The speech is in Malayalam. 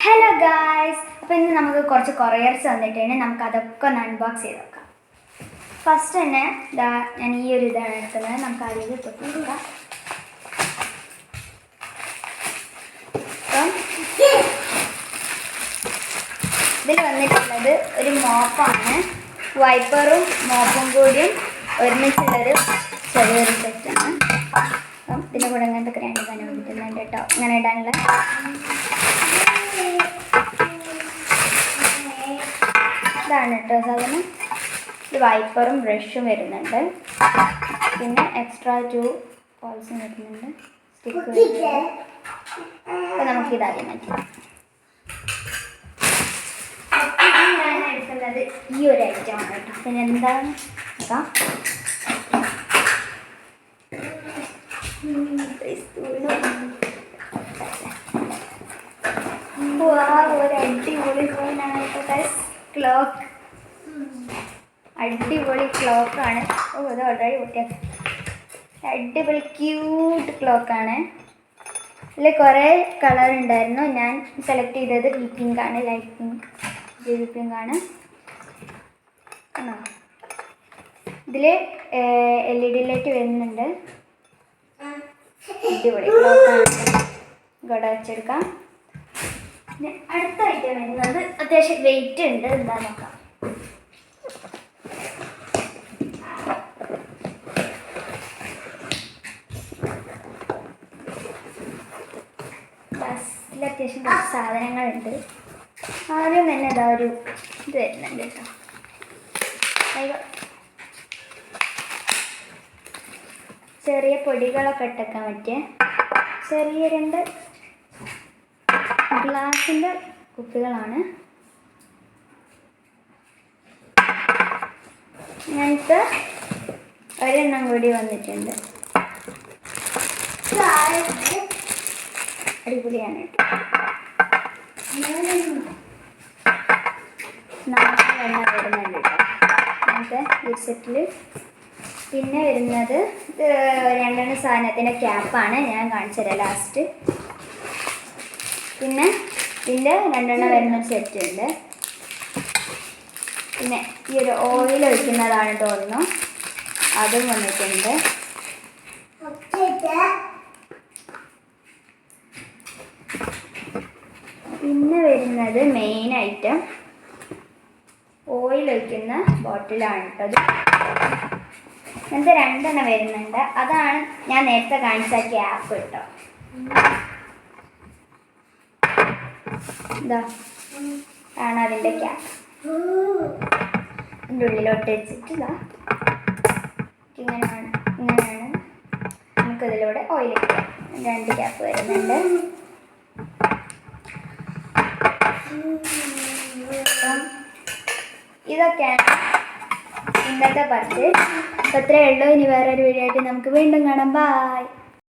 ഹലോ ഗായ്സ്, അപ്പോൾ ഇന്ന് നമുക്ക് കുറച്ച് കൊറിയർസ് വന്നിട്ടുണ്ട്. നമുക്ക് അതൊക്കെ ഒന്ന് അൺബോക്സ് ചെയ്ത് നോക്കാം. ഫസ്റ്റ് തന്നെ ഞാൻ ഈ ഒരു ഇതാണ് എടുക്കുന്നത്. നമുക്ക് അതിൽ തൊട്ട് നോക്കാം. അപ്പം ഇതിൽ വന്നിട്ടുള്ളത് ഒരു മോപ്പാണ്. വൈപ്പറും മോപ്പും കൂടിയും ഒരുമിച്ചുള്ളൊരു ചെറിയൊരു സെറ്റാണ്. അപ്പം ഇതിൻ്റെ കൂടെ അങ്ങനത്തെ രണ്ട് തന്നെ വന്നിട്ടുന്നുണ്ട് കേട്ടോ. ഇങ്ങനെ ഇടാനുള്ള ഇതാണ് കേട്ടോ സാധനം. ഇത് വൈപ്പറും ബ്രഷും വരുന്നുണ്ട്. പിന്നെ എക്സ്ട്രാ 2 പോൾസും വരുന്നുണ്ട്. സ്റ്റിക്ക് വരുന്നുണ്ട്. അപ്പോൾ നമുക്കിതാദ്യം മാറ്റാം. ഞാൻ എടുക്കുന്നത് ഈ ഒരു ഐറ്റമാണ് കേട്ടോ. പിന്നെ എന്താണ് നോക്കാം. ഒരു അടിപൊളി ഫോണാണ് കേട്ടോ. ക്ലോക്ക്, അടിപൊളി ക്ലോക്കാണ്. ഇത് ഓൾറെഡി പൊട്ടിയത്. അടിപൊളി ക്യൂട്ട് ക്ലോക്കാണ്. ഇതിൽ കുറേ കളർ ഉണ്ടായിരുന്നു. ഞാൻ സെലക്ട് ചെയ്തത് പിങ്ക് ആണ്. ലൈറ്റ് പിങ്ക്, ബേബി പിങ്ക് ആണ്. ഇതിൽ LED ലൈറ്റ് വരുന്നുണ്ട്. അടിപൊളി ക്ലോക്കാണ്. ഇവിടെ വെച്ചെടുക്കാം. പിന്നെ അടുത്ത ഐറ്റം വരുന്നത് അത്യാവശ്യം വെയിറ്റ് ഉണ്ട്. എന്താ നോക്കാം. ബസ്സിൽ അത്യാവശ്യം കുറച്ച് സാധനങ്ങളുണ്ട്. ആദ്യം തന്നെ ഇതാ ഒരു ഇത് വരുന്നുണ്ട് കേട്ടോ. ചെറിയ പൊടികളൊക്കെ ഇട്ടേക്കാൻ പറ്റിയ ചെറിയ 2 ഗ്ലാസിൻ്റെ കുപ്പികളാണ്. ഇങ്ങനത്തെ ഒരെണ്ണം കൂടി വന്നിട്ടുണ്ട്. അടിപൊളിയാണ് കേട്ടോ. 4 എണ്ണം വരുന്നുണ്ട് കേട്ടോ അങ്ങനത്തെ ഈ സെറ്റിൽ. പിന്നെ വരുന്നത് 2 സാധനത്തിൻ്റെ ക്യാപ്പാണ്. ഞാൻ കാണിച്ചു തരാം ലാസ്റ്റ്. പിന്നെ ഇതിൻ്റെ 2 വരുന്ന സെറ്റ് ഉണ്ട്. പിന്നെ ഈ ഒരു ഓയിൽ ഒഴിക്കുന്നതാണ് തോന്നുന്നു, അതും വന്നിട്ടുണ്ട്. പിന്നെ വരുന്നത് മെയിൻ ഐറ്റം ഓയിൽ ഒഴിക്കുന്ന ബോട്ടിലാണ് കേട്ടത്. ഇങ്ങനത്തെ 2 എണ്ണം വരുന്നുണ്ട്. അതാണ് ഞാൻ നേരത്തെ കാണിച്ച ക്യാപ്പ് കേട്ടോ. ഇതാ ആണ് അതിൻ്റെ ക്യാപ്പ്. അതിൻ്റെ ഉള്ളിലോട്ട് വെച്ചിട്ട് ഇതാ ഇങ്ങനെയാണ് നമുക്കിതിലൂടെ ഓയിൽ ഇട്ടാം. 2 ക്യാപ്പ് വരുന്നുണ്ട്. അപ്പം ഇതൊക്കെയാണ് ഇന്നത്തെ പർച്ചേസ്. അപ്പോൾ ഇത്രയേ ഉള്ളൂ. ഇനി വേറൊരു വീഡിയോ ആയിട്ട് നമുക്ക് വീണ്ടും കാണാം. ബൈ.